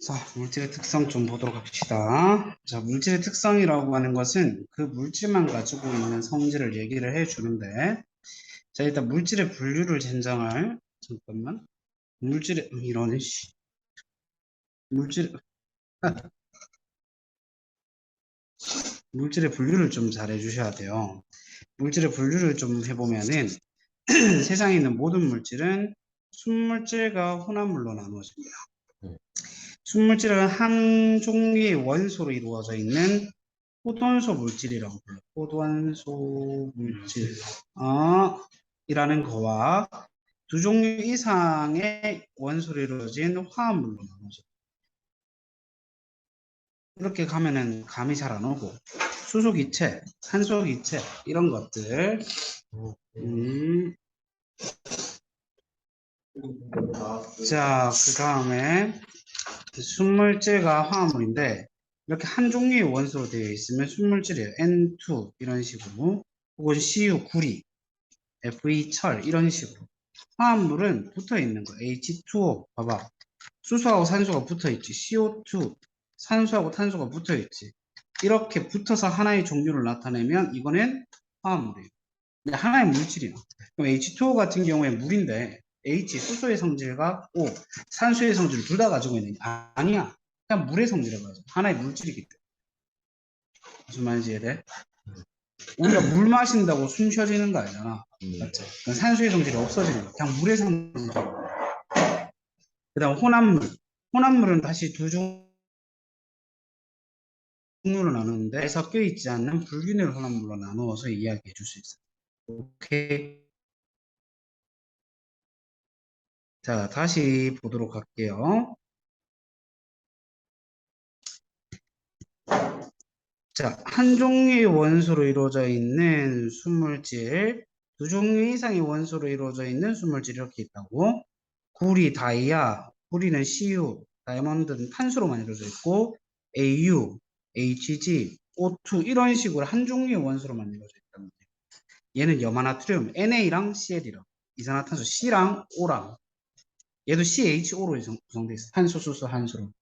자, 물질의 특성 좀 보도록 합시다. 자, 물질의 특성이라고 하는 것은 그 물질만 가지고 있는 성질을 얘기를 해주는데, 자, 일단 물질의 분류를 잠깐만. 이런, 물질, 물질의 분류를 좀 잘 해주셔야 돼요. 물질의 분류를 좀 해보면은, 세상에 있는 모든 물질은 순물질과 혼합물로 나누어집니다. 순물질은 한 종류의 원소로 이루어져 있는 포도원소 물질이라고 불러요. 포도원소 물질, 이라는 거와 두 종류 이상의 원소로 이루어진 화합물로 나누죠. 이렇게 가면은 감이 잘 안 오고, 수소기체, 산소기체, 이런 것들. 자, 그 다음에 순물질과 화합물인데, 이렇게 한 종류의 원소로 되어 있으면 순물질이에요. N2, 이런 식으로. 혹은 Cu, 구리, Fe, 철, 이런 식으로. 화합물은 붙어 있는 거. H2O. 봐봐. 수소하고 산소가 붙어 있지. CO2. 산소하고 탄소가 붙어 있지. 이렇게 붙어서 하나의 종류를 나타내면 이거는 화합물이에요. 근데 하나의 물질이야. 그럼 H2O 같은 경우에 물인데 H 수소의 성질과 O 산소의 성질을 둘 다 가지고 있는 게 아니야. 그냥 물의 성질을 가지고 하나의 물질이기 때문에. 무슨 말인지 이해돼? 우리가 물 마신다고 숨 쉬어지는 거 아니잖아. 맞죠? 그건 산소의 성질이 없어지는 거야. 그냥 물의 성질. 그다음 혼합물. 혼합물은 다시 두 종류로 나누는데 섞여 있지 않는 불균일 혼합물로 나누어서 이야기해 줄 수 있어요. 오케이. 자, 다시 보도록 할게요. 자, 한 종류의 원소로 이루어져 있는 순물질, 두 종류 이상의 원소로 이루어져 있는 순물질이 이렇게 있다고. 구리, 다이아, 구리는 Cu, 다이아몬드는 탄소로만 이루어져 있고, Au, Hg, O2 이런 식으로 한 종류의 원소로만 이루어져 있다는 거예요. 얘는 염화나트륨, NA랑 CL이랑 이산화탄소 C랑 O랑 얘도 CHO로 구성되어 있어. 탄소, 수소, 한소로.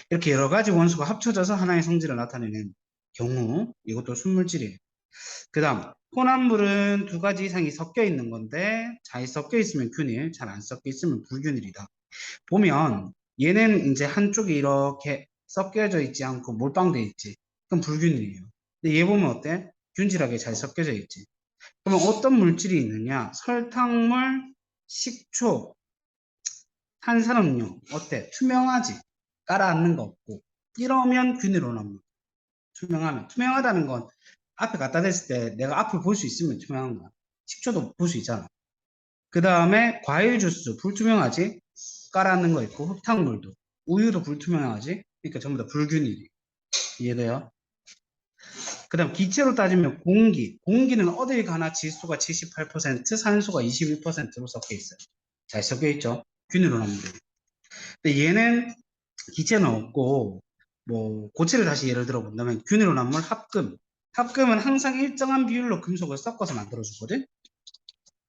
이렇게 여러 가지 원소가 합쳐져서 하나의 성질을 나타내는 경우 이것도 순물질이에요. 그 다음 혼합물은 두 가지 이상이 섞여 있는 건데 잘 섞여 있으면 균일, 잘 안 섞여 있으면 불균일이다. 보면 얘는 이제 한쪽이 이렇게 섞여져 있지 않고 몰빵돼 있지. 그럼 불균일이에요. 근데 얘 보면 어때? 균질하게 잘 섞여져 있지. 그러면 어떤 물질이 있느냐? 설탕물, 식초, 탄산음료 어때? 투명하지? 깔아앉는 거 없고 이러면 균일온합니다. 투명하면 투명하다는 건 앞에 갖다 댔을 때 내가 앞을 볼 수 있으면 투명한 거야. 식초도 볼 수 있잖아. 그 다음에 과일 주스 불투명하지? 깔아앉는 거 있고 흙탕물도 우유도 불투명하지? 그러니까 전부 다 불균일이 이해돼요? 그 다음 기체로 따지면 공기는 어딜 가나 지수가 78% 산소가 21%로 섞여 있어요. 잘 섞여 있죠? 균일온합니다. 근데 얘는 기체는 없고 뭐 고체를 다시 예를 들어 본다면 균일온합물 합금은 항상 일정한 비율로 금속을 섞어서 만들어 주거든.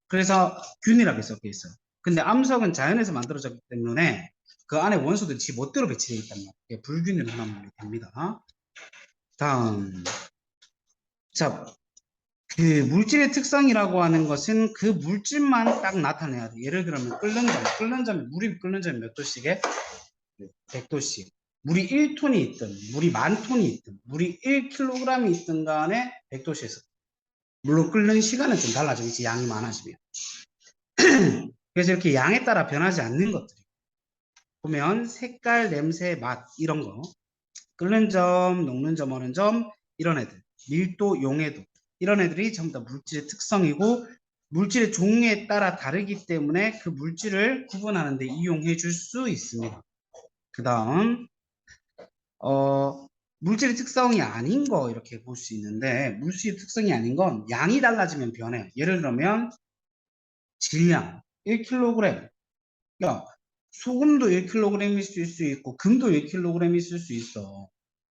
그래서 균일하게 섞여 있어요. 근데 암석은 자연에서 만들어졌기 때문에 그 안에 원소들이 지 멋대로 배치되어 있단 말이에요. 이게 불균일온합물이 됩니다. 다음 자, 그 물질의 특성이라고 하는 것은 그 물질만 딱 나타내야 돼. 예를 들면 끓는 점 물이 끓는 점이 몇 도씩에 100도씩. 물이 1톤이 있든, 물이 10,000톤이 있든, 물이 1kg이 있든 간에 100도씨에서. 물론 끓는 시간은 좀 달라지겠지, 양이 많아지면. 그래서 이렇게 양에 따라 변하지 않는 것들이. 보면 색깔, 냄새, 맛, 이런 거. 끓는 점, 녹는 점, 어는 점, 이런 애들. 밀도, 용해도. 이런 애들이 전부 다 물질의 특성이고, 물질의 종류에 따라 다르기 때문에 그 물질을 구분하는 데 이용해 줄 수 있습니다. 그 다음, 물질의 특성이 아닌 거 이렇게 볼 수 있는데 물질의 특성이 아닌 건 양이 달라지면 변해요. 예를 들면 질량 1kg. 야, 소금도 1kg이 있을 수 있고 금도 1kg이 있을 수 있어.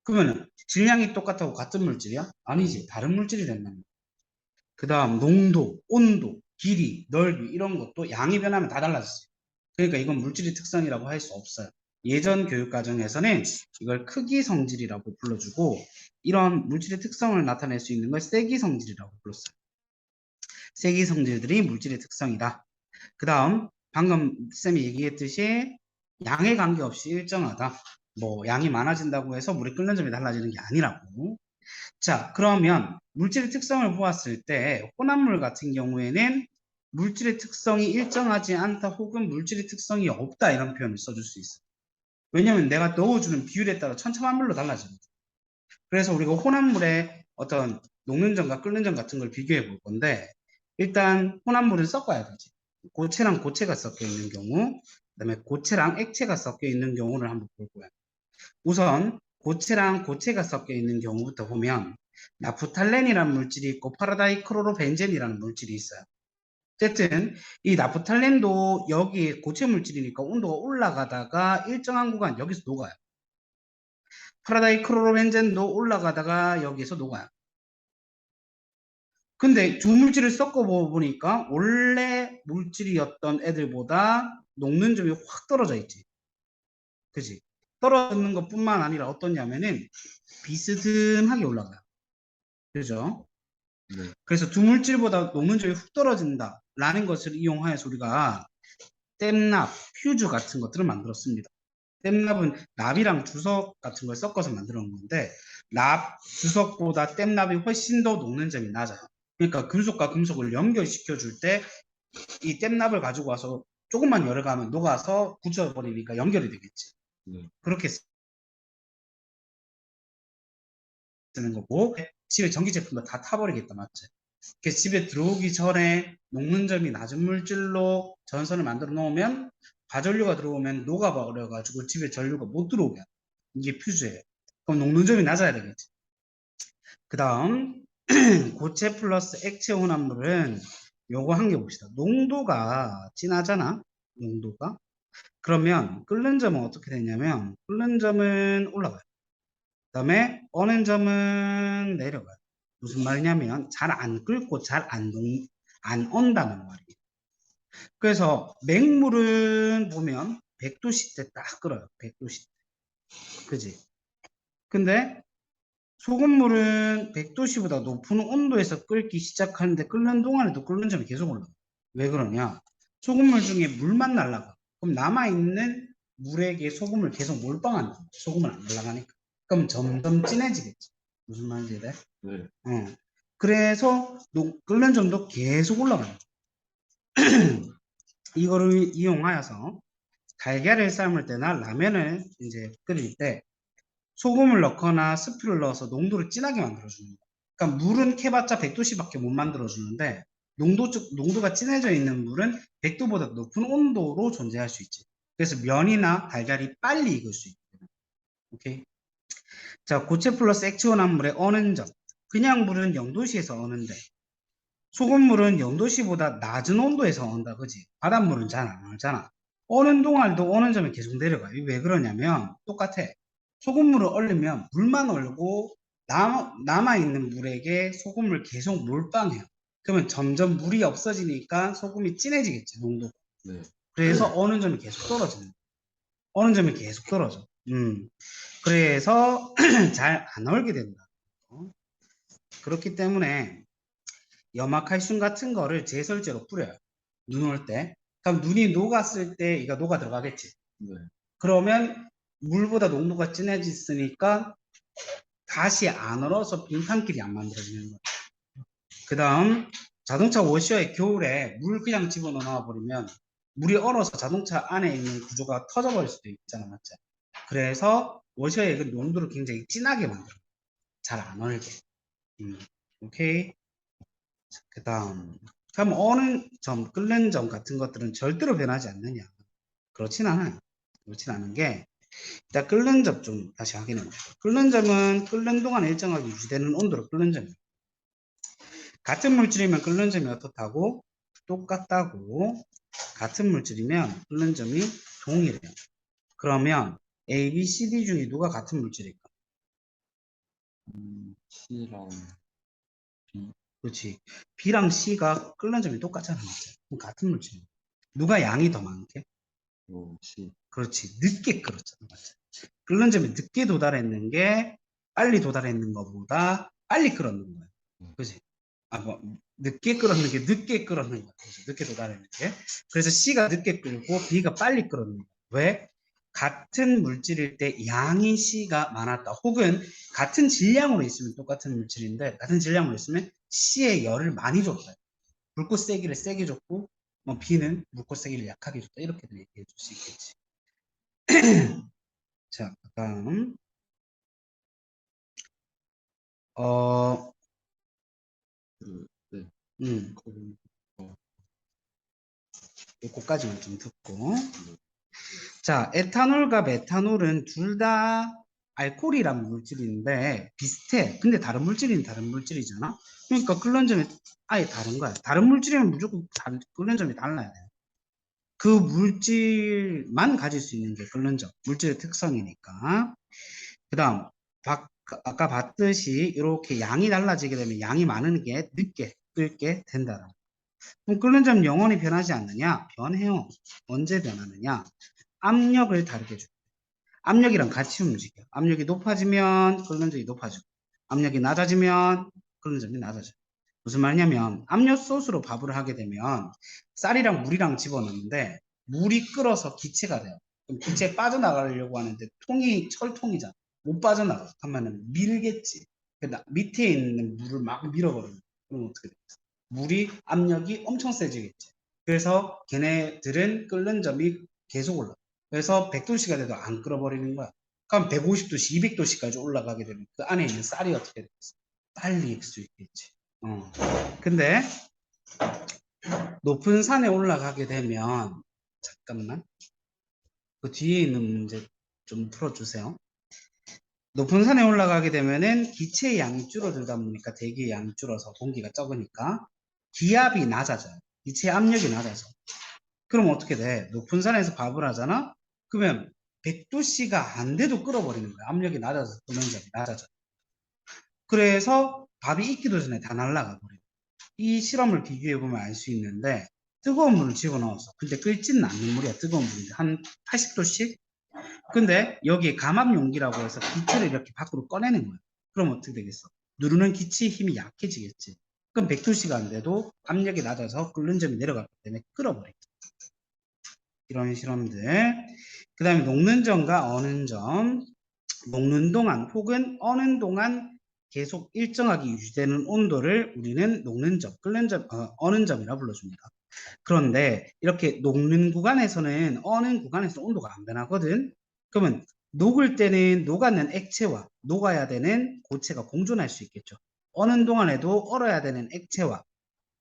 그러면 질량이 똑같다고 같은 물질이야? 아니지. 다른 물질이 된다는 거야. 그 다음 농도, 온도, 길이, 넓이 이런 것도 양이 변하면 다 달라졌어요. 그러니까 이건 물질의 특성이라고 할 수 없어요. 예전 교육 과정에서는 이걸 크기 성질이라고 불러주고 이런 물질의 특성을 나타낼 수 있는 걸 세기 성질이라고 불렀어요. 세기 성질들이 물질의 특성이다. 그 다음 방금 쌤이 얘기했듯이 양에 관계없이 일정하다. 뭐 양이 많아진다고 해서 물이 끓는 점이 달라지는 게 아니라고. 자, 그러면 물질의 특성을 보았을 때 혼합물 같은 경우에는 물질의 특성이 일정하지 않다 혹은 물질의 특성이 없다 이런 표현을 써줄 수 있어요. 왜냐면 내가 넣어주는 비율에 따라 천차만별로 달라지거든. 그래서 우리가 혼합물의 어떤 녹는 점과 끓는 점 같은 걸 비교해 볼 건데 일단 혼합물은 섞어야 되지. 고체랑 고체가 섞여 있는 경우, 그다음에 고체랑 액체가 섞여 있는 경우를 한번 볼 거야. 우선 고체랑 고체가 섞여 있는 경우부터 보면 나프탈렌이라는 물질이 있고 파라다이크로로벤젠이라는 물질이 있어요. 어쨌든 이 나프탈렌도 여기 고체 물질이니까 온도가 올라가다가 일정한 구간 여기서 녹아요. 파라다이크로로벤젠도 올라가다가 여기서 녹아요. 근데 두 물질을 섞어 보니까 원래 물질이었던 애들보다 녹는 점이 확 떨어져 있지. 그지? 떨어지는 것뿐만 아니라 어떠냐면은 비스듬하게 올라가요. 그죠? 네. 그래서 두 물질보다 녹는 점이 훅 떨어진다라는 것을 이용하여서 우리가 댐납, 퓨즈 같은 것들을 만들었습니다. 댐납은 납이랑 주석 같은 걸 섞어서 만들어 놓은 건데 납, 주석보다 댐납이 훨씬 더 녹는 점이 낮아요. 그러니까 금속과 금속을 연결시켜 줄 때 이 댐납을 가지고 와서 조금만 열을 가면 녹아서 굳혀버리니까 연결이 되겠지. 네. 그렇게 쓰는 거고 집에 전기 제품도 다 타버리겠다, 맞지? 그래서 집에 들어오기 전에 녹는 점이 낮은 물질로 전선을 만들어 놓으면 과전류가 들어오면 녹아버려 가지고 집에 전류가 못 들어오게. 이게 퓨즈예요. 그럼 녹는 점이 낮아야 되겠지. 그 다음 고체 플러스 액체 혼합물은 요거 한 개 봅시다. 농도가 진하잖아. 농도가. 그러면 끓는 점은 어떻게 되냐면 끓는 점은 올라가요. 그 다음에 어는 점은 내려가요. 무슨 말이냐면 잘 안 끓고 잘 안 온다는 말이에요. 그래서 맹물은 보면 100도 씨 때 딱 끓어요. 100도 씨 때. 그지? 근데 소금물은 100도씨보다 높은 온도에서 끓기 시작하는데 끓는 동안에도 끓는 점이 계속 올라가. 왜 그러냐? 소금물 중에 물만 날라가. 그럼 남아있는 물에게 소금을 계속 몰빵한다. 소금을 안 날라가니까. 그럼 점점 진해지겠지. 무슨 말인지 이해? 네. 그래서 끓는 점도 계속 올라가요. 이거를 이용하여서 달걀을 삶을 때나 라면을 이제 끓일 때 소금을 넣거나 스프를 넣어서 농도를 진하게 만들어주는 거예요. 그러니까 물은 캐봤자 100도씨밖에 못 만들어주는데 농도가 진해져 있는 물은 100도보다 높은 온도로 존재할 수 있지. 그래서 면이나 달걀이 빨리 익을 수 있거든요. 오케이. 자, 고체 플러스 액체 혼합물의 어는 점. 그냥 물은 0도씨에서 어는데 소금물은 0도씨보다 낮은 온도에서 언다, 그지? 바닷물은 잘 안 얼잖아. 어는 동안도 어는 점이 계속 내려가. 이게 왜 그러냐면 똑같아. 소금물을 얼리면 물만 얼고 남아있는 물에게 소금을 계속 몰빵해요. 그러면 점점 물이 없어지니까 소금이 진해지겠지, 농도가. 네. 그래서 어는 점이 계속 떨어지는 거야. 어는 점이 계속 떨어져. 그래서 잘 안 얼게 된다. 그렇기 때문에 염화칼슘 같은 거를 제설제로 뿌려요. 눈 올 때. 그럼 눈이 녹았을 때 이가 녹아 들어가겠지. 네. 그러면 물보다 농도가 진해졌으니까 다시 안 얼어서 빙판길이 안 만들어지는 거예요. 그 다음 자동차 워셔에 겨울에 물 그냥 집어넣어 버리면 물이 얼어서 자동차 안에 있는 구조가 터져버릴 수도 있잖아, 맞죠? 그래서 워셔의 그 농도를 굉장히 진하게 만들어요. 잘 안 얼게. 오케이. 그 다음 그럼 어느 점, 끓는 점 같은 것들은 절대로 변하지 않느냐? 그렇진 않아요. 그렇진 않은 게 일단 끓는 점 좀 다시 확인해 봅시다. 끓는 점은 끓는 동안 일정하게 유지되는 온도로 끓는 점이에요. 같은 물질이면 끓는 점이 어떻다고? 똑같다고. 같은 물질이면 끓는 점이 동일해요. 그러면 A, B, C, D 중에 누가 같은 물질일까? C랑 B. 그렇지. B랑 C가 끓는 점이 똑같잖아, 맞죠? 그럼 같은 물질이에요. 누가 양이 더 많게? 시. 그렇지. 늦게 끓었잖아. 맞지? 끓는 점이 늦게 도달했는 게 빨리 도달했는 것보다 빨리 끓었는 거야. 그지? 뭐, 늦게 끓었는 게 늦게 끓었는 거야. 그치? 늦게 도달했는 게. 그래서 C가 늦게 끓고 B가 빨리 끓었는 거야. 왜? 같은 물질일 때 양이 C가 많았다. 혹은 같은 질량으로 있으면 똑같은 물질인데 같은 질량으로 있으면 C의 열을 많이 줬다. 묽고 세기를 세게 줬고 뭐 B는 묽고 세기를 약하게 줬다. 이렇게도 얘기해 줄 수 있겠지. 자, 다음 어, 네. 음, 요거까지만 좀 듣고. 자, 에탄올과 메탄올은 둘 다 알코올이란 물질인데 비슷해. 근데 다른 물질은 다른 물질이잖아. 그러니까 끓는 점이 아예 다른 거야. 다른 물질이면 무조건 끓는 점이 달라야 돼. 그 물질만 가질 수 있는 게 끓는 점. 물질의 특성이니까. 그 다음, 아까 봤듯이 이렇게 양이 달라지게 되면 양이 많은 게 늦게 끓게 된다. 그럼 끓는 점 영원히 변하지 않느냐? 변해요. 언제 변하느냐? 압력을 다르게 줘. 압력이랑 같이 움직여. 압력이 높아지면 끓는 점이 높아지고, 압력이 낮아지면 끓는 점이 낮아져. 무슨 말이냐면, 압력솥으로 밥을 하게 되면 쌀이랑 물이랑 집어넣는데 물이 끓어서 기체가 돼요. 그럼 기체에 빠져나가려고 하는데 통이 철통이잖아. 못 빠져나가. 하면은 밀겠지. 밑에 있는 물을 막 밀어버리는. 그럼 어떻게 돼? 물이 압력이 엄청 세지겠지. 그래서 걔네들은 끓는 점이 계속 올라. 그래서 100도씨가 돼도 안 끓어버리는 거야. 그럼 150도씨, 200도씨까지 올라가게 되면 그 안에 있는 쌀이 어떻게 되겠어? 빨리 익을 수 있겠지. 근데 높은 산에 올라가게 되면 잠깐만 그 뒤에 있는 문제 좀 풀어주세요. 높은 산에 올라가게 되면은 기체의 양이 줄어들다 보니까 대기의 양이 줄어서 공기가 적으니까 기압이 낮아져요. 기체의 압력이 낮아져. 그럼 어떻게 돼? 높은 산에서 밥을 하잖아? 그러면 100도씨가 안 돼도 끓어버리는 거야. 압력이 낮아서 끓는 점이 낮아져. 그래서 밥이 익기도 전에 다 날아가 버려. 이 실험을 비교해 보면 알 수 있는데 뜨거운 물을 집어넣었어. 근데 끓지는 않는 물이야. 뜨거운 물인데 한 80도씩? 근데 여기에 감압 용기라고 해서 기체를 이렇게 밖으로 꺼내는 거야. 그럼 어떻게 되겠어? 누르는 기체의 힘이 약해지겠지. 그럼 100도씨가 안 돼도 압력이 낮아서 끓는 점이 내려가기 때문에 끓어버려. 이런 실험들. 그 다음에 녹는 점과 어는 점. 녹는 동안 혹은 어는 동안 계속 일정하게 유지되는 온도를 우리는 녹는 점, 끓는 점, 어는 점이라고 불러줍니다. 그런데 이렇게 녹는 구간에서는 어는 구간에서 온도가 안 변하거든. 그러면 녹을 때는 녹았는 액체와 녹아야 되는 고체가 공존할 수 있겠죠. 어는 동안에도 얼어야 되는 액체와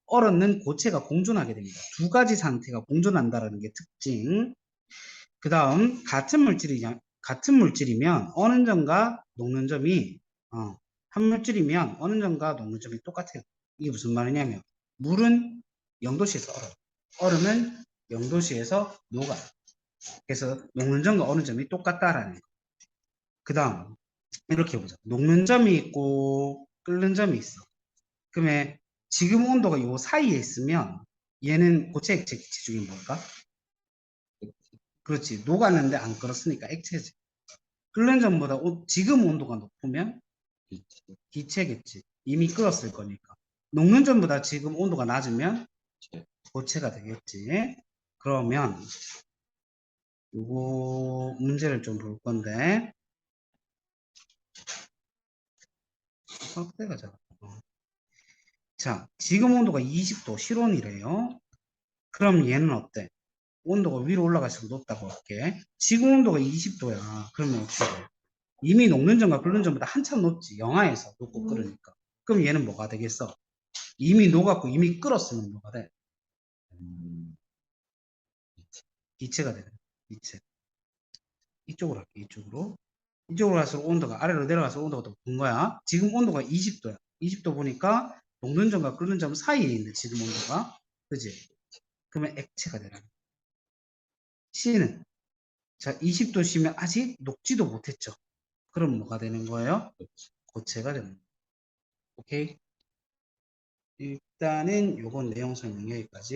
얼었는 고체가 공존하게 됩니다. 두 가지 상태가 공존한다는 게 특징. 그 다음 같은 물질이면 어는 점과 녹는 점이 한 물질이면 어는 점과 녹는 점이 똑같아요. 이게 무슨 말이냐면 물은 0도씨에서 얼어요. 얼음은 0도씨에서 녹아요. 그래서 녹는 점과 어는 점이 똑같다라는 거. 그 다음 이렇게 보자. 녹는 점이 있고 끓는 점이 있어. 그러면 지금 온도가 요 사이에 있으면 얘는 고체 액체 기체 중에 뭘까? 그렇지. 녹았는데 안 끓었으니까 액체지. 끓는 점보다 지금 온도가 높으면 기체겠지. 이미 끓었을 거니까. 녹는 점보다 지금 온도가 낮으면 고체가 되겠지. 그러면 요거 문제를 좀 볼 건데 확대가 작아. 자, 지금 온도가 20도 실온이래요. 그럼 얘는 어때? 온도가 위로 올라갈수록 높다고 할게. 지금 온도가 20도야. 그러면 어떻게 돼? 이미 녹는 점과 끓는 점보다 한참 높지. 영하에서 녹고 끓으니까. 그럼 얘는 뭐가 되겠어? 이미 녹았고 이미 끓었으면 뭐가 돼? 기체가 되는 기체. 이쪽으로 할게. 이쪽으로. 이쪽으로 갈수록 온도가 아래로 내려가서 온도가 더 높은 거야. 지금 온도가 20도야. 20도 보니까 녹는 점과 끓는 점 사이에 있는 지금 온도가 그지? 그러면 액체가 되는 거야. C는 자 20도씨면 아직 녹지도 못했죠. 그럼 뭐가 되는 거예요? 고체가 되는 거예요. 오케이? 일단은 요건 내용 설명 여기까지.